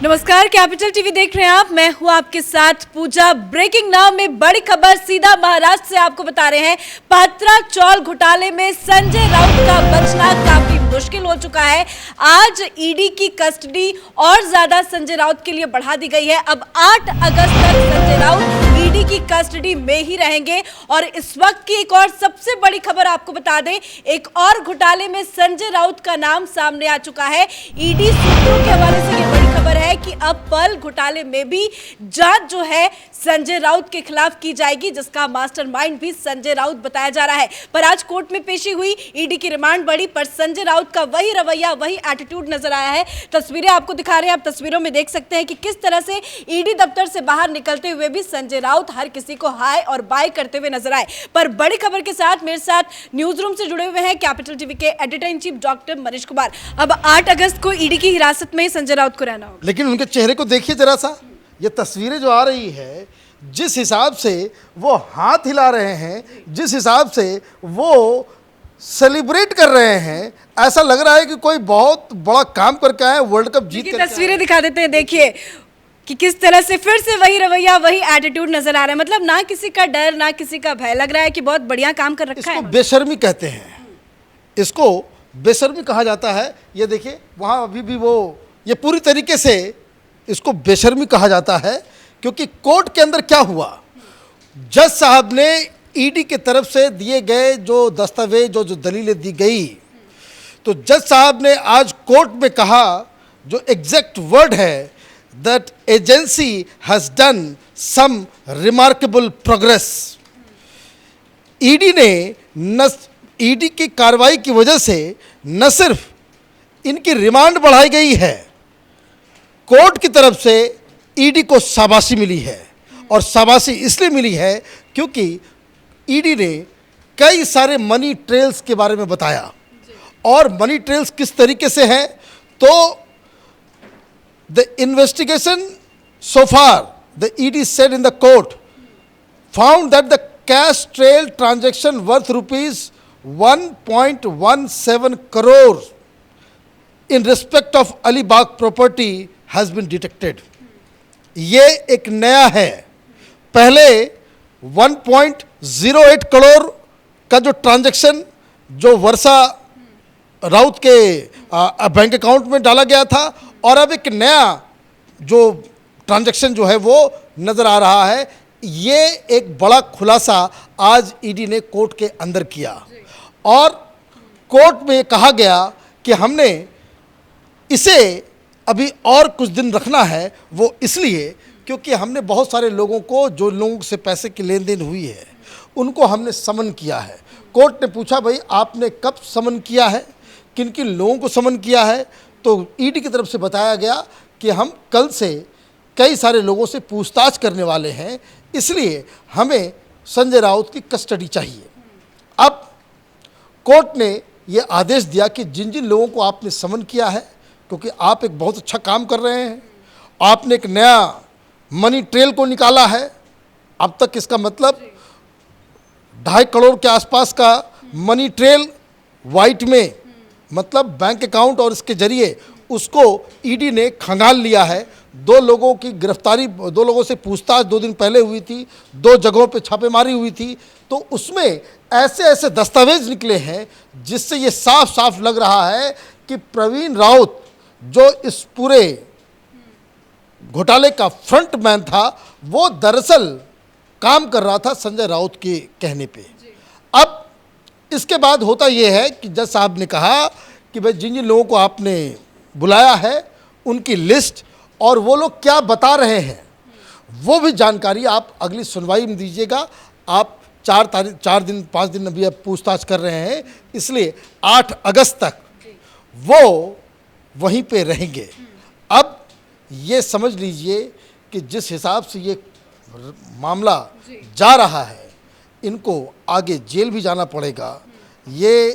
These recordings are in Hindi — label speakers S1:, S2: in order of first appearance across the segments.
S1: नमस्कार, कैपिटल टीवी देख रहे हैं आप। मैं हूं आपके साथ पूजा। ब्रेकिंग नाउ में बड़ी खबर सीधा महाराष्ट्र से आपको बता रहे हैं। पात्रा चौल घोटाले में संजय राउत का बचना काफी मुश्किल हो चुका है। आज ईडी की कस्टडी और ज्यादा संजय राउत के लिए बढ़ा दी गई है। अब 8 अगस्त तक संजय राउत ईडी की कस्टडी में ही रहेंगे। और इस वक्त की एक और सबसे बड़ी खबर आपको बता दें, एक और घोटाले में संजय राउत का नाम सामने आ चुका है। ईडी सूत्रों के हवाले से ये बड़ी खबर है कि अब पर्ल घोटाले में भी जांच जो है संजय राउत के खिलाफ की जाएगी, जिसका मास्टरमाइंड भी संजय राउत बताया जा रहा है। पर आज कोर्ट में पेशी हुई, ईडी की रिमांड बढ़ी, पर संजय राउत का वही रवैया, वही एटीट्यूड नजर आया है। तस्वीरें आपको दिखा रहे हैं, आप तस्वीरों में देख सकते हैं कि किस तरह से ईडी दफ्तर से बाहर निकलते हुए भी संजय राउत हर किसी को हाय और बाय करते हुए नजर आए। पर बड़ी खबर के साथ मेरे साथ न्यूज रूम से जुड़े हुए हैं कैपिटल टीवी के editor in chief doctor Manish Kumar. अब 8 अगस्त को ईडी की हिरासत में संजय राउत को रहना होगा,
S2: लेकिन उनके चेहरे को देखिए जरा सा। ये तस्वीरें जो आ रही है, जिस हिसाब से वो हाथ हिला रहे हैं, जिस हिसाब से वो सेलिब्रेट कर रहे हैं, ऐसा लग रहा है कि कोई बहुत बड़ा काम करके आए, वर्ल्ड कप जीत कर।
S1: तस्वीरें दिखा देते हैं, देखिए कि किस तरह से फिर से वही रवैया, वही एटीट्यूड नजर आ रहा है। मतलब ना किसी का डर, ना किसी का भय। लग रहा है कि बहुत बढ़िया काम कर रखा है।
S2: इसको बेशर्मी कहते हैं, इसको बेशर्मी कहा जाता है। ये देखिए वहाँ अभी भी वो, ये पूरी तरीके से इसको बेशर्मी कहा जाता है। क्योंकि कोर्ट के अंदर क्या हुआ, जज साहब ने ईडी की तरफ से दिए गए जो दस्तावेज, जो दलीलें दी गई, तो जज साहब ने आज कोर्ट में कहा, जो एग्जैक्ट वर्ड है, that agency has done some remarkable progress. ED ने ईडी की कार्रवाई की वजह से न सिर्फ इनकी रिमांड बढ़ाई गई है, कोर्ट की तरफ से ईडी को शाबाशी मिली है। और शाबाशी इसलिए मिली है क्योंकि ईडी ने कई सारे मनी ट्रेल्स के बारे में बताया। और मनी ट्रेल्स किस तरीके से हैं, तो the investigation so far, the ED said in the court, found that the cash trail transaction worth rupees 1.17 crore in respect of Alibag property has been detected। ये एक नया है। पहले 1.08 करोड़ का जो ट्रांजैक्शन जो वर्षा राउत के बैंक अकाउंट में डाला गया था, और अब एक नया जो ट्रांजैक्शन जो है वो नज़र आ रहा है। ये एक बड़ा खुलासा आज ईडी ने कोर्ट के अंदर किया। और कोर्ट में कहा गया कि हमने इसे अभी और कुछ दिन रखना है, वो इसलिए क्योंकि हमने बहुत सारे लोगों को, जो लोगों से पैसे की लेन देन हुई है, उनको हमने समन किया है। कोर्ट ने पूछा, भाई आपने कब समन किया है, किन किन लोगों को समन किया है, तो ईडी की तरफ से बताया गया कि हम कल से कई सारे लोगों से पूछताछ करने वाले हैं, इसलिए हमें संजय राउत की कस्टडी चाहिए। अब कोर्ट ने ये आदेश दिया कि जिन जिन लोगों को आपने समन किया है, क्योंकि आप एक बहुत अच्छा काम कर रहे हैं, आपने एक नया मनी ट्रेल को निकाला है। अब तक इसका मतलब 2.5 करोड़ के आसपास का मनी ट्रेल वाइट में, मतलब बैंक अकाउंट, और इसके जरिए उसको ईडी ने खंगाल लिया है। 2 लोगों की गिरफ्तारी, 2 लोगों से पूछताछ 2 दिन पहले हुई थी, 2 जगहों पे छापेमारी हुई थी। तो उसमें ऐसे ऐसे दस्तावेज निकले हैं जिससे ये साफ साफ लग रहा है कि प्रवीण राउत, जो इस पूरे घोटाले का फ्रंट मैन था, वो दरअसल काम कर रहा था संजय राउत के कहने पे। अब इसके बाद होता यह है कि जज साहब ने कहा कि भाई जिन जिन लोगों को आपने बुलाया है उनकी लिस्ट, और वो लोग क्या बता रहे हैं वो भी जानकारी आप अगली सुनवाई में दीजिएगा। आप 4 दिन 5 दिन अभी आप पूछताछ कर रहे हैं, इसलिए 8 अगस्त तक वो वहीं पे रहेंगे। अब ये समझ लीजिए कि जिस हिसाब से ये मामला जा रहा है, इनको आगे जेल भी जाना पड़ेगा। ये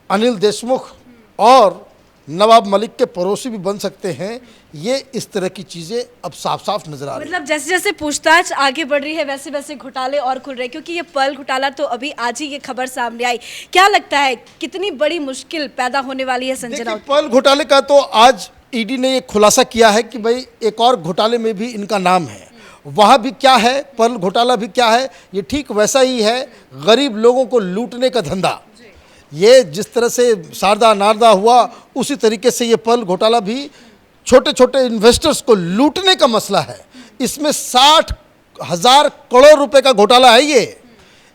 S2: अनिल देशमुख और नवाब मलिक के पड़ोसी भी बन सकते हैं। ये इस तरह की चीज़ें अब साफ साफ नजर आ रही है।
S1: मतलब जैसे जैसे पूछताछ आगे बढ़ रही है, वैसे वैसे घोटाले और खुल रहे हैं। क्योंकि ये पर्ल घोटाला तो अभी आज ही ये खबर सामने आई। क्या लगता है कितनी बड़ी मुश्किल पैदा होने वाली है संजय राउत?
S2: पर्ल घोटाले का तो आज ईडी ने ये खुलासा किया है कि भाई एक और घोटाले में भी इनका नाम है। वहाँ भी क्या है, पर्ल घोटाला भी क्या है, ये ठीक वैसा ही है, गरीब लोगों को लूटने का धंधा। ये जिस तरह से शारदा नारदा हुआ, उसी तरीके से ये पर्ल घोटाला भी छोटे छोटे इन्वेस्टर्स को लूटने का मसला है। इसमें 60,000 करोड़ रुपए का घोटाला है ये।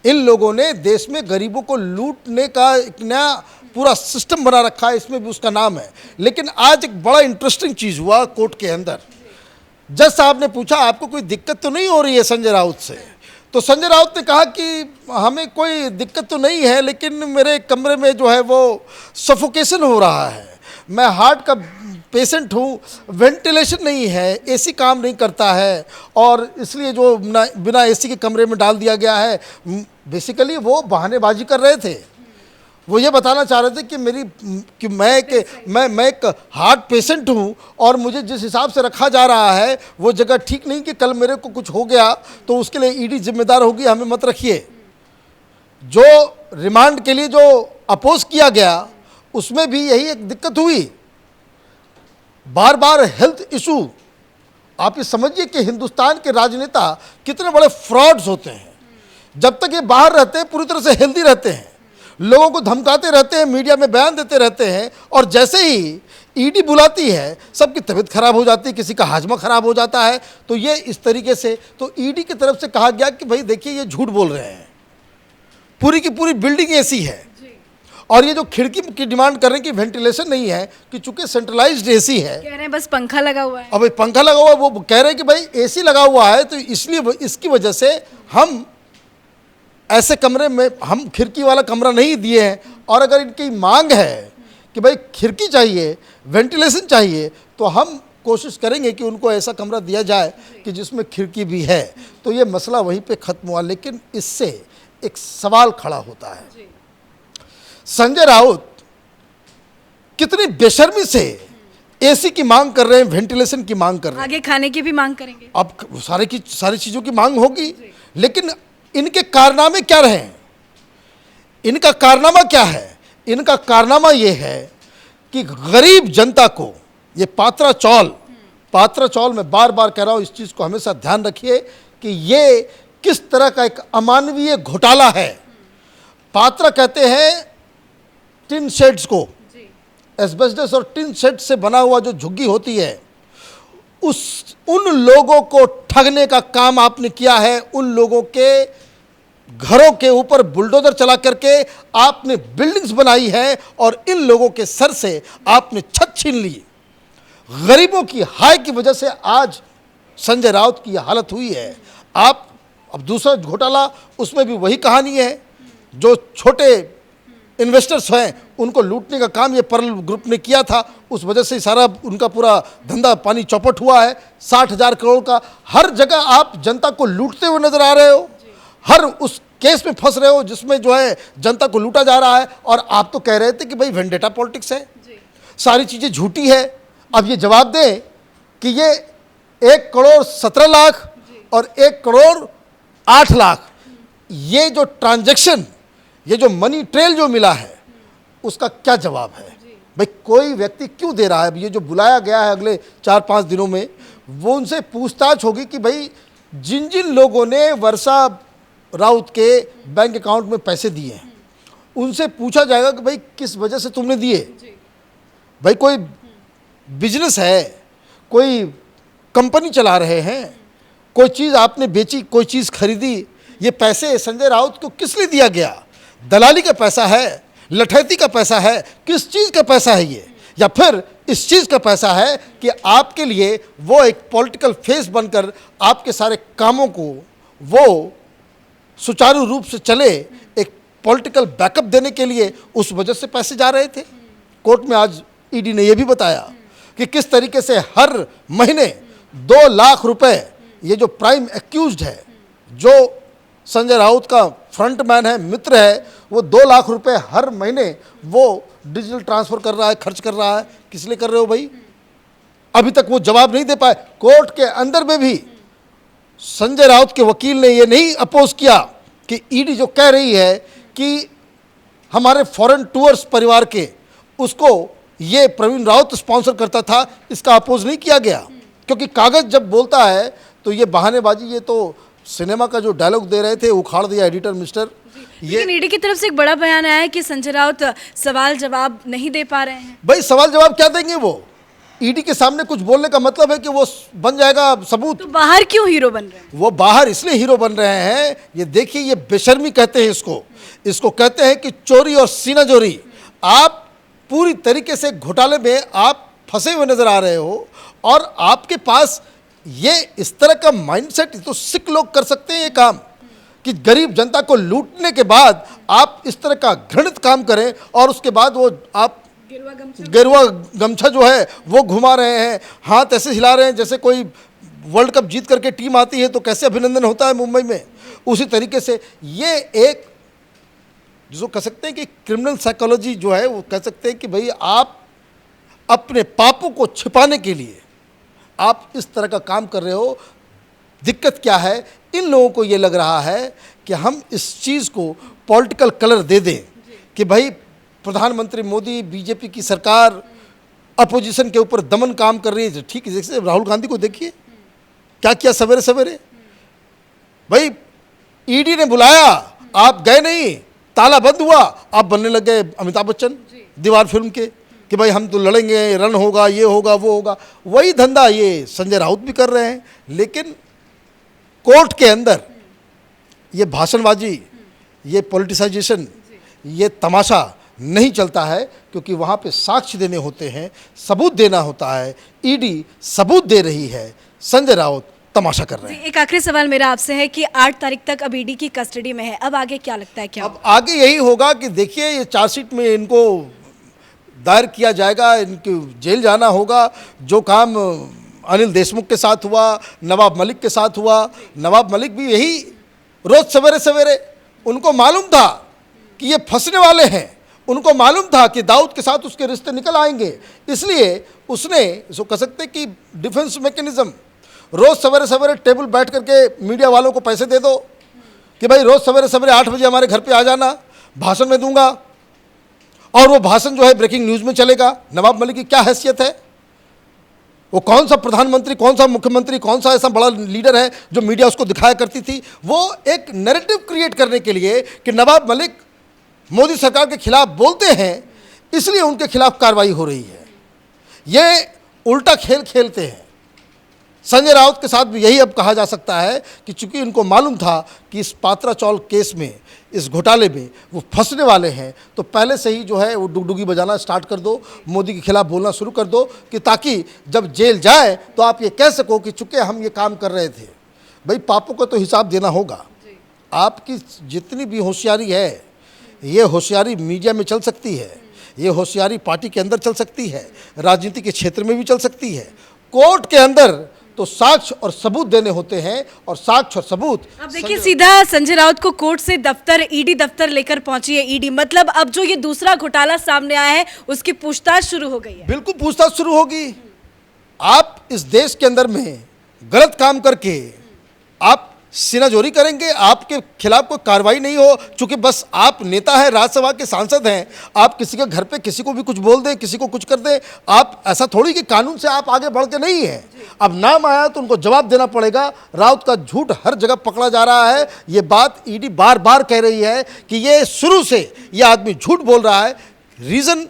S2: इन लोगों ने देश में गरीबों को लूटने का एक नया पूरा सिस्टम बना रखा है, इसमें भी उसका नाम है। लेकिन आज एक बड़ा इंटरेस्टिंग चीज़ हुआ कोर्ट के अंदर। जज साहब ने पूछा आपको कोई दिक्कत तो नहीं हो रही है संजय राउत से? तो संजय राउत ने कहा कि हमें कोई दिक्कत तो नहीं है, लेकिन मेरे कमरे में जो है वो सफोकेशन हो रहा है, मैं हार्ट का पेशेंट हूँ, वेंटिलेशन नहीं है, एसी काम नहीं करता है, और इसलिए जो बिना एसी के कमरे में डाल दिया गया है। बेसिकली वो बहानेबाजी कर रहे थे। वो ये बताना चाह रहे थे कि मैं एक हार्ट पेशेंट हूँ और मुझे जिस हिसाब से रखा जा रहा है वो जगह ठीक नहीं, कि कल मेरे को कुछ हो गया तो उसके लिए ईडी जिम्मेदार होगी, हमें मत रखिए। जो रिमांड के लिए जो अपोज किया गया उसमें भी यही एक दिक्कत हुई, बार बार हेल्थ इशू। आप ये समझिए कि हिंदुस्तान के राजनेता कितने बड़े फ्रॉड्स होते हैं। जब तक ये बाहर रहते हैं पूरी तरह से हेल्दी रहते हैं, लोगों को धमकाते रहते हैं, मीडिया में बयान देते रहते हैं, और जैसे ही ईडी बुलाती है सबकी तबीयत खराब हो जाती है, किसी का हाजमा खराब हो जाता है। तो ये इस तरीके से तो ईडी की तरफ से कहा गया कि भाई देखिए ये झूठ बोल रहे हैं, पूरी की पूरी बिल्डिंग एसी है, और ये जो खिड़की की डिमांड कर रहे हैं कि वेंटिलेशन नहीं है, कि चूंकि सेंट्रलाइज्ड एसी है,
S1: कह रहे हैं बस पंखा लगा हुआ है।
S2: अब पंखा लगा हुआ है, वो कह रहे हैं कि भाई एसी लगा हुआ है तो इसलिए इसकी वजह से हम ऐसे कमरे में हम खिड़की वाला कमरा नहीं दिए हैं। और अगर इनकी मांग है कि भाई खिड़की चाहिए, वेंटिलेशन चाहिए, तो हम कोशिश करेंगे कि उनको ऐसा कमरा दिया जाए कि जिसमें खिड़की भी है। तो ये मसला वहीं पे ख़त्म हुआ। लेकिन इससे एक सवाल खड़ा होता है, संजय राउत कितनी बेशर्मी से एसी की मांग कर रहे हैं, वेंटिलेशन की मांग कर रहे हैं,
S1: आगे खाने की भी मांग करेंगे।
S2: अब सारी चीज़ों की मांग होगी। लेकिन इनके कारनामे क्या रहे? इनका कारनामा क्या है? इनका कारनामा ये है कि गरीब जनता को ये पात्रा चौल में बार बार कह रहा हूँ, इस चीज़ को हमेशा ध्यान रखिए कि ये किस तरह का एक अमानवीय घोटाला है। पात्रा कहते हैं टिन शेड्स को, एस्बेस्टस और टिन शेड से बना हुआ जो झुग्गी होती है, उन लोगों को ठगने का काम आपने किया है। उन लोगों के घरों के ऊपर बुलडोजर चला करके आपने बिल्डिंग्स बनाई है, और इन लोगों के सर से आपने छत छीन ली। गरीबों की हाय की वजह से आज संजय राउत की यह हालत हुई है। आप अब दूसरा घोटाला, उसमें भी वही कहानी है, जो छोटे इन्वेस्टर्स हैं उनको लूटने का काम ये पर्ल ग्रुप ने किया था, उस वजह से सारा उनका पूरा धंधा पानी चौपट हुआ है। 60,000 करोड़ का हर जगह आप जनता को लूटते हुए नजर आ रहे हो, हर उस केस में फंस रहे हो जिसमें जो है जनता को लूटा जा रहा है। और आप तो कह रहे थे कि भाई वेंडेटा पॉलिटिक्स है, सारी चीज़ें झूठी है। अब ये जवाब दें कि ये 1 करोड़ 17 लाख और 1 करोड़ 8 लाख, ये जो ट्रांजैक्शन, ये जो मनी ट्रेल जो मिला है, उसका क्या जवाब है? भाई कोई व्यक्ति क्यों दे रहा है? अब ये जो बुलाया गया है अगले 4-5 दिनों में, वो उनसे पूछताछ होगी कि भाई जिन जिन लोगों ने वर्षा राउत के बैंक अकाउंट में पैसे दिए हैं, उनसे पूछा जाएगा कि भाई किस वजह से तुमने दिए। भाई कोई बिजनेस है, कोई कंपनी चला रहे हैं, कोई चीज़ आपने बेची, कोई चीज़ खरीदी, ये पैसे संजय राउत को किस लिए दिया गया? दलाली का पैसा है, लठैती का पैसा है, किस चीज़ का पैसा है ये? या फिर इस चीज़ का पैसा है कि आपके लिए वो एक पॉलिटिकल फेस बनकर आपके सारे कामों को वो सुचारू रूप से चले, एक पॉलिटिकल बैकअप देने के लिए उस वजह से पैसे जा रहे थे। कोर्ट में आज ईडी ने यह भी बताया कि किस तरीके से हर महीने 2 लाख रुपए, ये जो प्राइम एक्यूज्ड है, जो संजय राउत का फ्रंटमैन है, मित्र है, वो 2 लाख रुपए हर महीने वो डिजिटल ट्रांसफ़र कर रहा है, खर्च कर रहा है। किस लिए कर रहे हो भाई? अभी तक वो जवाब नहीं दे पाए। कोर्ट के अंदर में भी संजय राउत के वकील ने ये नहीं अपोज किया कि ईडी जो कह रही है कि हमारे फॉरेन टूअर्स परिवार के, उसको ये प्रवीण राउत स्पॉन्सर करता था, इसका अपोज नहीं किया गया, क्योंकि कागज जब बोलता है तो ये बहानेबाजी, ये तो सिनेमा का जो डायलॉग दे रहे थे उखाड़ दिया एडिटर मिस्टर।
S1: लेकिन ईडी की तरफ से एक बड़ा बयान आया है कि संजय राउत सवाल जवाब नहीं दे पा रहे हैं।
S2: भाई सवाल जवाब क्या देंगे वो? ईडी के सामने कुछ बोलने का मतलब है कि वो बन जाएगा सबूत।
S1: तो बाहर क्यों हीरो बन रहे हैं?
S2: वो बाहर इसलिए हीरो बन रहे हैं, ये देखिए, ये बेशर्मी कहते हैं इसको कहते हैं कि चोरी और सीनाजोरी। आप पूरी तरीके से घोटाले में आप फंसे हुए नजर आ रहे हो, और आपके पास ये इस तरह का माइंडसेट, तो सिख लोग कर सकते हैं ये काम, कि गरीब जनता को लूटने के बाद आप इस तरह का घृणित काम करें, और उसके बाद वो आप गेरुआ गमछा जो है वो घुमा रहे हैं, हाथ ऐसे हिला रहे हैं जैसे कोई वर्ल्ड कप जीत करके टीम आती है तो कैसे अभिनंदन होता है मुंबई में, उसी तरीके से ये एक जिसको कह सकते हैं कि क्रिमिनल साइकोलॉजी जो है, वो कह सकते हैं कि भाई आप अपने पापों को छिपाने के लिए आप इस तरह का काम कर रहे हो। दिक्कत क्या है, इन लोगों को ये लग रहा है कि हम इस चीज़ को पॉलिटिकल कलर दे दें कि भाई प्रधानमंत्री मोदी, बीजेपी की सरकार अपोजिशन के ऊपर दमन काम कर रही है। ठीक है, जैसे राहुल गांधी को देखिए क्या किया सवेरे सवेरे, भाई ईडी ने बुलाया, आप गए नहीं, ताला बंद हुआ, आप बनने लग गए अमिताभ बच्चन दीवार फिल्म के, कि भाई हम तो लड़ेंगे, रन होगा, ये होगा, वो होगा। वही धंधा ये संजय राउत भी कर रहे हैं, लेकिन कोर्ट के अंदर ये भाषणबाजी, ये पॉलिटिसाइजेशन, ये तमाशा नहीं चलता है, क्योंकि वहाँ पे साक्ष्य देने होते हैं, सबूत देना होता है। ईडी सबूत दे रही है, संजय राउत तमाशा कर रहे हैं।
S1: एक आखिरी सवाल मेरा आपसे है कि 8 तारीख तक अब ईडी की कस्टडी में है, अब आगे क्या लगता है, क्या
S2: अब आगे यही होगा कि देखिए, ये चार्जशीट में इनको दायर किया जाएगा, इनको जेल जाना होगा। जो काम अनिल देशमुख के साथ हुआ, नवाब मलिक के साथ हुआ, नवाब मलिक भी यही रोज़ सवेरे सवेरे, उनको मालूम था कि ये फंसने वाले हैं, उनको मालूम था कि दाऊद के साथ उसके रिश्ते निकल आएंगे, इसलिए उसने जो कह सकते हैं कि डिफेंस मैकेनिज्म, रोज़ सवेरे सवेरे टेबल बैठ करके मीडिया वालों को पैसे दे दो कि भाई रोज़ सवेरे सवेरे 8 बजे हमारे घर पे आ जाना, भाषण में दूंगा, और वो भाषण जो है ब्रेकिंग न्यूज़ में चलेगा। नवाब मलिक की क्या हैसियत है? वो कौन सा प्रधानमंत्री, कौन सा मुख्यमंत्री, कौन सा ऐसा बड़ा लीडर है जो मीडिया उसको दिखाया करती थी? वो एक नैरेटिव क्रिएट करने के लिए कि नवाब मलिक मोदी सरकार के खिलाफ बोलते हैं, इसलिए उनके खिलाफ कार्रवाई हो रही है। ये उल्टा खेल खेलते हैं। संजय राउत के साथ भी यही अब कहा जा सकता है कि चूंकि इनको मालूम था कि इस पात्रा चौल केस में, इस घोटाले में वो फंसने वाले हैं, तो पहले से ही जो है वो डुगडुगी बजाना स्टार्ट कर दो, मोदी के खिलाफ बोलना शुरू कर दो, कि ताकि जब जेल जाए तो आप ये कह सको कि चूंकि हम ये काम कर रहे थे। भाई पापों का तो हिसाब देना होगा। आपकी जितनी भी होशियारी है, ये होशियारी मीडिया में चल सकती है, ये होशियारी पार्टी के अंदर चल सकती है, राजनीति के क्षेत्र में भी चल सकती है। कोर्ट के अंदर तो साक्ष्य और सबूत देने होते हैं, और साक्ष्य और सबूत।
S1: अब देखिए, सीधा संजय राउत को कोर्ट से दफ्तर, ईडी दफ्तर लेकर पहुंची है ईडी। मतलब अब जो ये दूसरा घोटाला सामने आया है, उसकी पूछताछ शुरू हो गई है।
S2: बिल्कुल पूछताछ शुरू होगी। आप इस देश के अंदर में गलत काम करके आप सीनाजोरी करेंगे, आपके खिलाफ कोई कार्रवाई नहीं हो, चूंकि बस आप नेता हैं, राज्यसभा के सांसद हैं, आप किसी के घर पे किसी को भी कुछ बोल दें, किसी को कुछ कर दें, आप ऐसा थोड़ी कि कानून से आप आगे बढ़ के नहीं हैं। अब नाम आया तो उनको जवाब देना पड़ेगा। राउत का झूठ हर जगह पकड़ा जा रहा है। ये बात ईडी बार बार कह रही है कि ये शुरू से ये आदमी झूठ बोल रहा है। रीजन,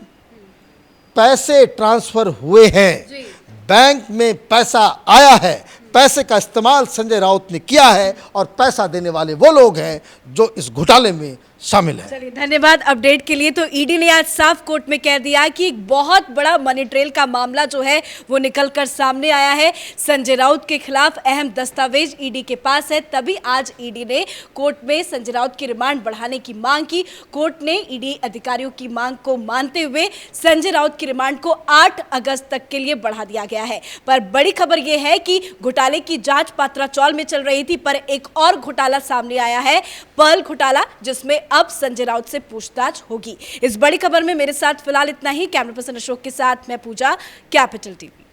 S2: पैसे ट्रांसफर हुए हैं, बैंक में पैसा आया है, पैसे का इस्तेमाल संजय राउत ने किया है, और पैसा देने वाले वो लोग हैं जो इस घोटाले में शामिल है।
S1: चलिए, धन्यवाद अपडेट के लिए। तो ईडी ने आज साफ कोर्ट में कह दिया कि एक बहुत बड़ा मनी ट्रेल का मामला जो है वो निकलकर सामने आया है। संजय राउत के खिलाफ अहम दस्तावेज ईडी के पास है, तभी आज ईडी ने कोर्ट में संजय राउत की रिमांड बढ़ाने की मांग की। कोर्ट ने ईडी अधिकारियों की मांग को मानते हुए संजय राउत की रिमांड को 8 अगस्त तक के लिए बढ़ा दिया गया है। पर बड़ी खबर यह है कि घोटाले की जांच पात्रा चौल में चल रही थी, पर एक और घोटाला सामने आया है, पर्ल घोटाला, जिसमें अब संजय राउत से पूछताछ होगी। इस बड़ी खबर में मेरे साथ फिलहाल इतना ही। कैमरा पर्सन अशोक के साथ मैं पूजा, कैपिटल टीवी।